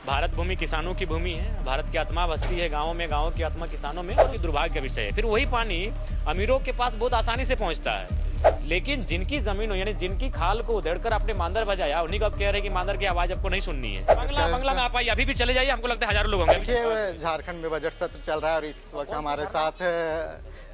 भारत भूमि किसानों की भूमि है। भारत की आत्मा बसती है गाँव में, गाँव की आत्मा किसानों में, और ये दुर्भाग्य का विषय है। फिर वही पानी अमीरों के पास बहुत आसानी से पहुंचता है, लेकिन जिनकी जमीन हो यानी जिनकी खाल को उधेड़कर आपने मांदर बजाया, उन्हीं को आप कह रहे हैं कि मांदर की आवाज आपको नहीं सुननी है। बंगला में आप आइए, अभी भी चले जाइए, हमको लगता है हजारों लोग होंगे। देखिए, झारखंड में बजट सत्र चल रहा है और इस वक्त हमारे साथ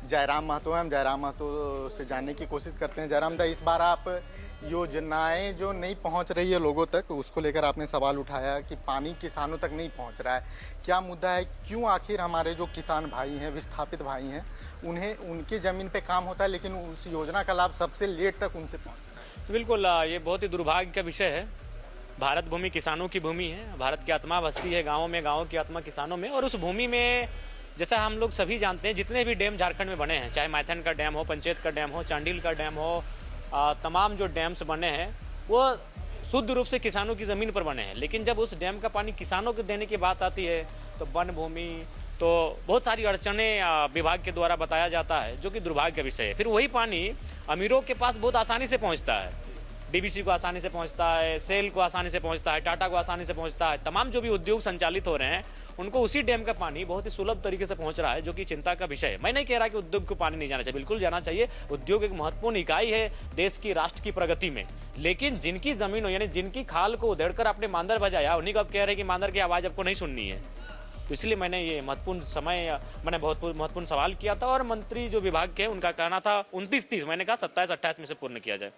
जयराम महतो हैं। हम जयराम महतो से जानने की कोशिश करते हैं। जयराम दा, इस बार आप योजनाएं जो नहीं पहुंच रही है लोगों तक, उसको लेकर आपने सवाल उठाया कि पानी किसानों तक नहीं पहुंच रहा है। क्या मुद्दा है? क्यों आखिर हमारे जो किसान भाई हैं, विस्थापित भाई हैं, उन्हें उनकी ज़मीन पे काम होता है लेकिन उस योजना का लाभ सबसे लेट तक उनसे पहुँचता है? बिल्कुल, ये बहुत ही दुर्भाग्य का विषय है। भारत भूमि किसानों की भूमि है। भारत की आत्मा बसती है गाँव में, गाँव की आत्मा किसानों में, और उस भूमि में जैसा हम लोग सभी जानते हैं, जितने भी डैम झारखंड में बने हैं, चाहे मैथन का डैम हो, पंचेत का डैम हो, चांडिल का डैम हो, तमाम जो डैम्स बने हैं वो शुद्ध रूप से किसानों की ज़मीन पर बने हैं। लेकिन जब उस डैम का पानी किसानों को देने की बात आती है तो वन भूमि, तो बहुत सारी अड़चनें विभाग के द्वारा बताया जाता है, जो कि दुर्भाग्य का विषय है। फिर वही पानी अमीरों के पास बहुत आसानी से पहुँचता है। डीबीसी को आसानी से पहुंचता है, सेल को आसानी से पहुंचता है, टाटा को आसानी से पहुंचता है। तमाम जो भी उद्योग संचालित हो रहे हैं उनको उसी डैम का पानी बहुत ही सुलभ तरीके से पहुंच रहा है, जो कि चिंता का विषय है। मैं नहीं कह रहा कि उद्योग को पानी नहीं जाना चाहिए, बिल्कुल जाना चाहिए। उद्योग एक महत्वपूर्ण इकाई है देश की, राष्ट्र की प्रगति में। लेकिन जिनकी जमीन हो यानी जिनकी खाल को उधेड़कर आपने मांदर बजाया, उन्हीं को आप कह रहे हैं कि मांदर की आवाज़ आपको नहीं सुननी है। तो इसलिए मैंने ये मैंने बहुत महत्वपूर्ण सवाल किया था, और मंत्री जो विभाग के हैं उनका कहना था 29-30, मैंने कहा 27-28 में से पूर्ण किया जाए।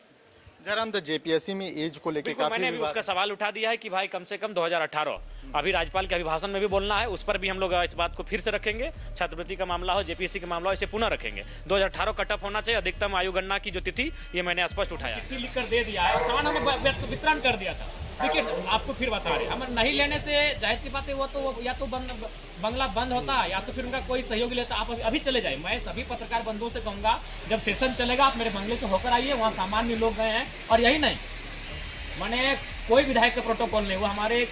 जयराम दा, जेपीएससी में एज को लेकर काफी मैंने भी उसका सवाल उठा दिया है कि भाई कम से कम 2018, अभी राज्यपाल के अभिभाषण में भी बोलना है, उस पर भी हम लोग इस बात को फिर से रखेंगे। छात्रवृत्ति का मामला हो, जेपीएससी का मामला हो, इसे पुनः रखेंगे। 2018 कटअप होना चाहिए। अधिकतम आयु गणना की जो तिथि, ये मैंने स्पष्ट उठाया, चिट्ठी लिखकर दे दिया है, सामान हमने वितरण कर दिया था। देखिए, आपको फिर बता रहे, हम नहीं लेने से जाहिर सी बात है, वो तो या तो बंगला बंद होता है या तो फिर उनका कोई सहयोग लेता। आप अभी चले जाए। मैं सभी पत्रकार बंधुओं से कहूँगा, जब सेशन चलेगा आप मेरे बंगले से होकर आइए, वहाँ सामान्य लोग गए हैं। और यही नहीं, मैंने कोई विधायक का प्रोटोकॉल नहीं, वो हमारे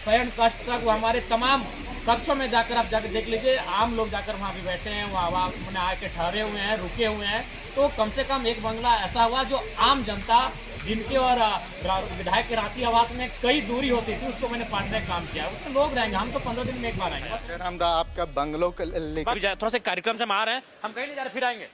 शयन कक्ष तक, वो हमारे तमाम कक्षों में जाकर आप जाकर देख लीजिए। आम लोग जाकर वहाँ भी बैठे हैं, वहाँ मैंने आके ठहरे हुए हैं, रुके हुए हैं। तो कम से कम एक बंगला ऐसा हुआ जो आम जनता, जिनके और विधायक के रांची आवास में कई दूरी होती थी, उसको मैंने पाटने का काम किया। उसमें लोग रहेंगे, हम तो 15 दिन में एक बार आएंगे। जयराम दा, आपका बंगलों थोड़ा सा कार्यक्रम से हम आ रहे हैं, हम कहीं नहीं जा रहे, फिर आएंगे।